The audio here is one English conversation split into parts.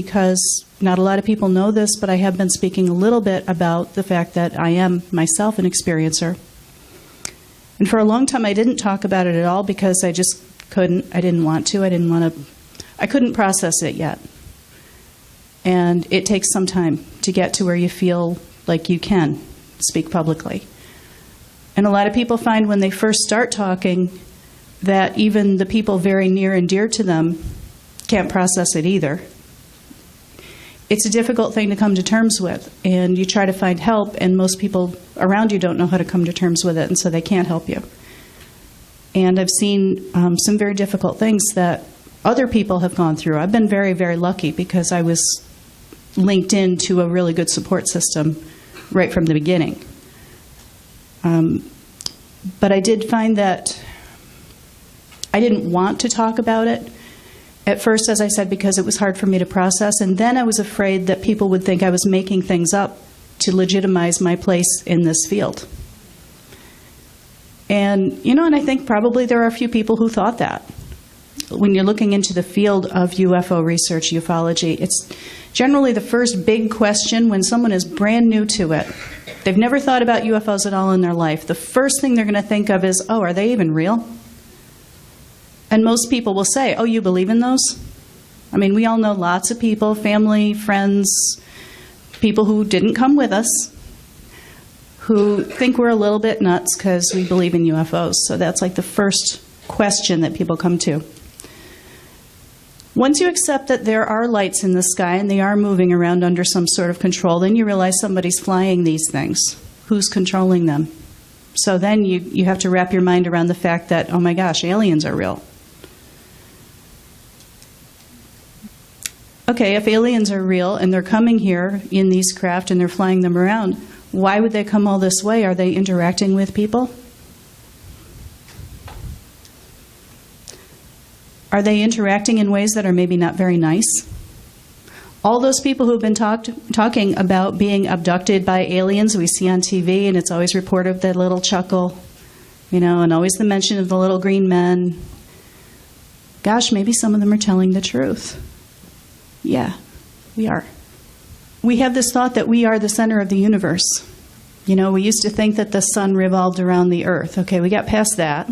because not a lot of people know this, but I have been speaking a little bit about the fact that I am myself an experiencer. And for a long time I didn't talk about it at all because I just couldn't. I didn't want to. I couldn't process it yet. And it takes some time to get to where you feel like you can speak publicly. And a lot of people find when they first start talking that even the people very near and dear to them can't process it either. It's a difficult thing to come to terms with, and you try to find help, and most people around you don't know how to come to terms with it, and so they can't help you. And I've seen some very difficult things that other people have gone through. I've been very, very lucky because I was linked into a really good support system right from the beginning. But I did find that I didn't want to talk about it. At first, as I said, because it was hard for me to process, and then I was afraid that people would think I was making things up to legitimize my place in this field. And, and I think probably there are a few people who thought that. When you're looking into the field of UFO research, ufology, it's generally the first big question when someone is brand new to it. They've never thought about UFOs at all in their life. The first thing they're going to think of is, oh, are they even real? And most people will say, oh, you believe in those? I mean, we all know lots of people, family, friends, people who didn't come with us, who think we're a little bit nuts because we believe in UFOs. So that's like the first question that people come to. Once you accept that there are lights in the sky and they are moving around under some sort of control, then you realize somebody's flying these things. Who's controlling them? So then you have to wrap your mind around the fact that, oh my gosh, aliens are real. Okay, if aliens are real and they're coming here in these craft and they're flying them around, why would they come all this way? Are they interacting with people? Are they interacting in ways that are maybe not very nice? All those people who've been talking about being abducted by aliens we see on TV, and it's always reported that little chuckle, and always the mention of the little green men. Gosh, maybe some of them are telling the truth. Yeah, we are. We have this thought that we are the center of the universe. We used to think that the sun revolved around the earth. Okay, we got past that.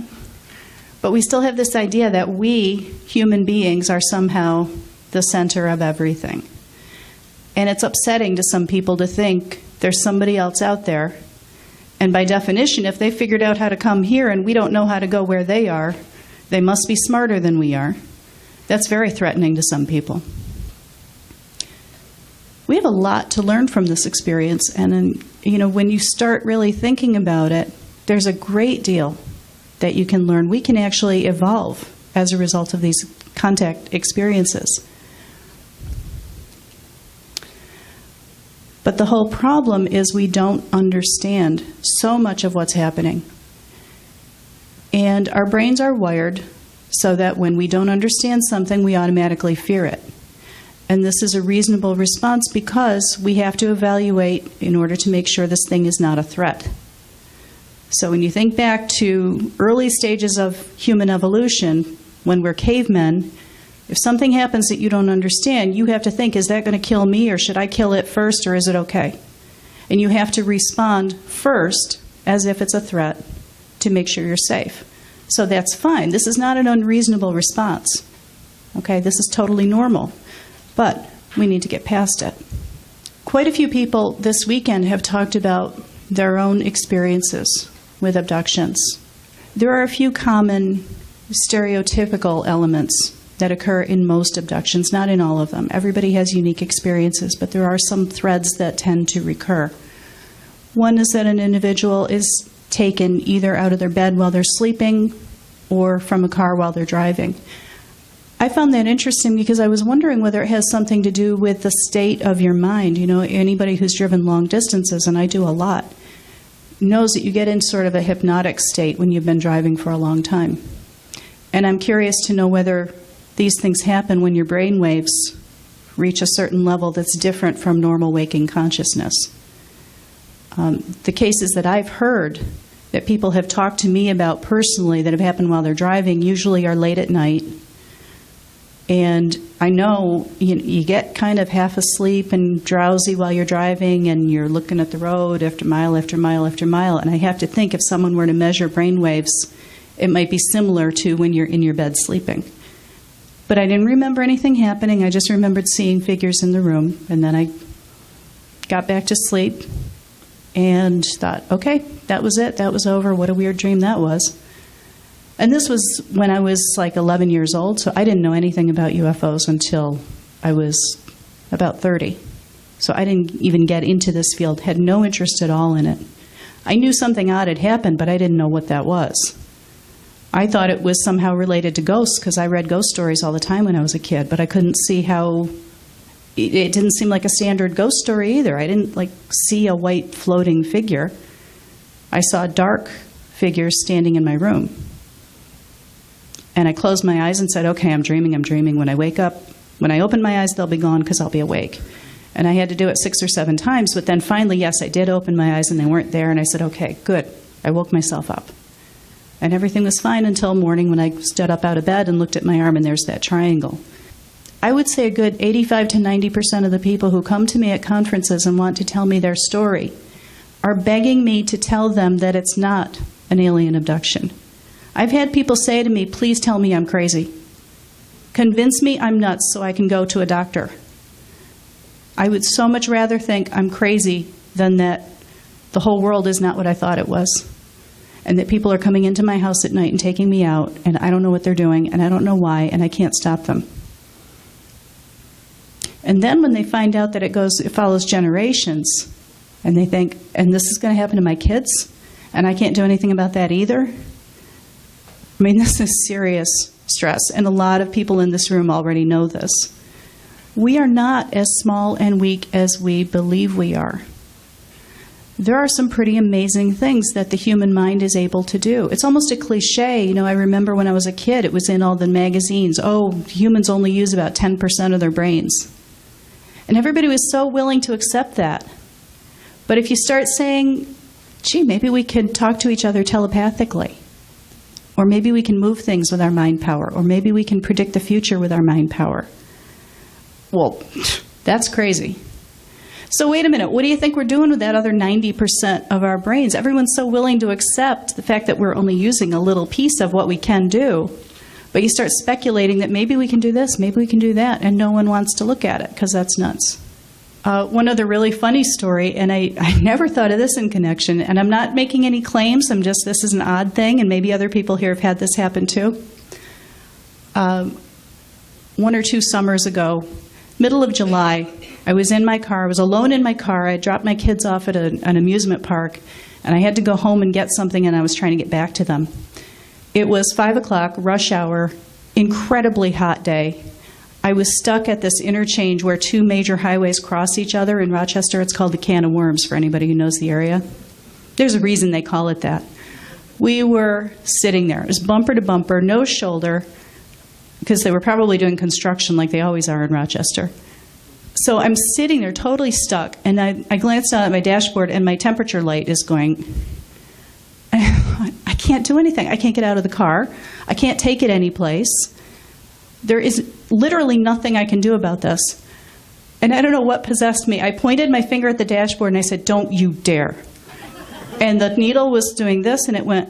But we still have this idea that we, human beings, are somehow the center of everything. And it's upsetting to some people to think there's somebody else out there. And by definition, if they figured out how to come here and we don't know how to go where they are, they must be smarter than we are. That's very threatening to some people. We have a lot to learn from this experience, and when you start really thinking about it, there's a great deal that you can learn. We can actually evolve as a result of these contact experiences. But the whole problem is we don't understand so much of what's happening. And our brains are wired so that when we don't understand something, we automatically fear it. And this is a reasonable response because we have to evaluate in order to make sure this thing is not a threat. So when you think back to early stages of human evolution, when we're cavemen, if something happens that you don't understand, you have to think, is that going to kill me, or should I kill it first, or is it okay? And you have to respond first as if it's a threat to make sure you're safe. So that's fine. This is not an unreasonable response. Okay, this is totally normal. But we need to get past it. Quite a few people this weekend have talked about their own experiences with abductions. There are a few common stereotypical elements that occur in most abductions, not in all of them. Everybody has unique experiences, but there are some threads that tend to recur. One is that an individual is taken either out of their bed while they're sleeping or from a car while they're driving. I found that interesting because I was wondering whether it has something to do with the state of your mind. Anybody who's driven long distances, and I do a lot, knows that you get in sort of a hypnotic state when you've been driving for a long time. And I'm curious to know whether these things happen when your brain waves reach a certain level that's different from normal waking consciousness. The cases that I've heard that people have talked to me about personally that have happened while they're driving usually are late at night. And I know you get kind of half asleep and drowsy while you're driving, and you're looking at the road after mile after mile after mile. And I have to think if someone were to measure brain waves, it might be similar to when you're in your bed sleeping. But I didn't remember anything happening. I just remembered seeing figures in the room. And then I got back to sleep and thought, okay, that was it. That was over. What a weird dream that was. And this was when I was like 11 years old, so I didn't know anything about UFOs until I was about 30. So I didn't even get into this field, had no interest at all in it. I knew something odd had happened, but I didn't know what that was. I thought it was somehow related to ghosts because I read ghost stories all the time when I was a kid, but I couldn't see how. It didn't seem like a standard ghost story either. I didn't see a white floating figure. I saw dark figures standing in my room. And I closed my eyes and said, okay, I'm dreaming. When I wake up, when I open my eyes, they'll be gone because I'll be awake. And I had to do it 6 or 7 times, but then finally, yes, I did open my eyes and they weren't there, and I said, okay, good. I woke myself up. And everything was fine until morning when I stood up out of bed and looked at my arm, and there's that triangle. I would say a good 85 to 90% of the people who come to me at conferences and want to tell me their story are begging me to tell them that it's not an alien abduction. I've had people say to me, please tell me I'm crazy. Convince me I'm nuts so I can go to a doctor. I would so much rather think I'm crazy than that the whole world is not what I thought it was. And that people are coming into my house at night and taking me out, and I don't know what they're doing, and I don't know why, and I can't stop them. And then when they find out that it follows generations, and they think, and this is going to happen to my kids, and I can't do anything about that either. I mean, this is serious stress, and a lot of people in this room already know this. We are not as small and weak as we believe we are. There are some pretty amazing things that the human mind is able to do. It's almost a cliche. I remember when I was a kid, it was in all the magazines, humans only use about 10% of their brains. And everybody was so willing to accept that. But if you start saying, gee, maybe we could talk to each other telepathically, or maybe we can move things with our mind power, or maybe we can predict the future with our mind power. Well, that's crazy. So wait a minute, what do you think we're doing with that other 90% of our brains? Everyone's so willing to accept the fact that we're only using a little piece of what we can do, but you start speculating that maybe we can do this, maybe we can do that, and no one wants to look at it because that's nuts. One other really funny story, and I never thought of this in connection, and I'm not making any claims, this is an odd thing, and maybe other people here have had this happen too. 1 or 2 summers ago, middle of July, I was in my car. I was alone in my car. I dropped my kids off at an amusement park, and I had to go home and get something, and I was trying to get back to them. It was 5 o'clock, rush hour, incredibly hot day. I was stuck at this interchange where 2 major highways cross each other in Rochester. It's called the Can of Worms for anybody who knows the area. There's a reason they call it that. We were sitting there. It was bumper to bumper, no shoulder, because they were probably doing construction like they always are in Rochester. So I'm sitting there totally stuck, and I glanced down at my dashboard, and my temperature light is going. I can't do anything. I can't get out of the car. I can't take it anyplace. There is literally nothing I can do about this. And I don't know what possessed me. I pointed my finger at the dashboard, and I said, don't you dare. And the needle was doing this, and it went.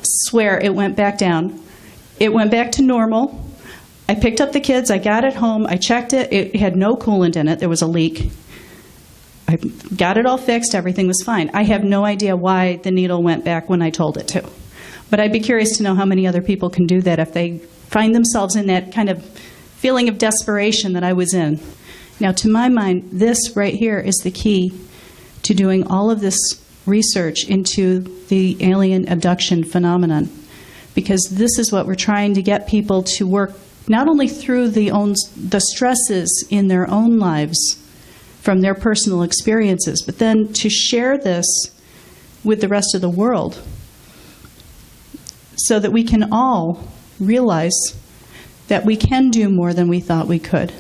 Swear, it went back down. It went back to normal. I picked up the kids, I got it home, I checked it, it had no coolant in it, there was a leak. I got it all fixed, everything was fine. I have no idea why the needle went back when I told it to. But I'd be curious to know how many other people can do that if they find themselves in that kind of feeling of desperation that I was in. Now, to my mind, this right here is the key to doing all of this research into the alien abduction phenomenon. Because this is what we're trying to get people to work not only through the stresses in their own lives from their personal experiences, but then to share this with the rest of the world so that we can all realize that we can do more than we thought we could.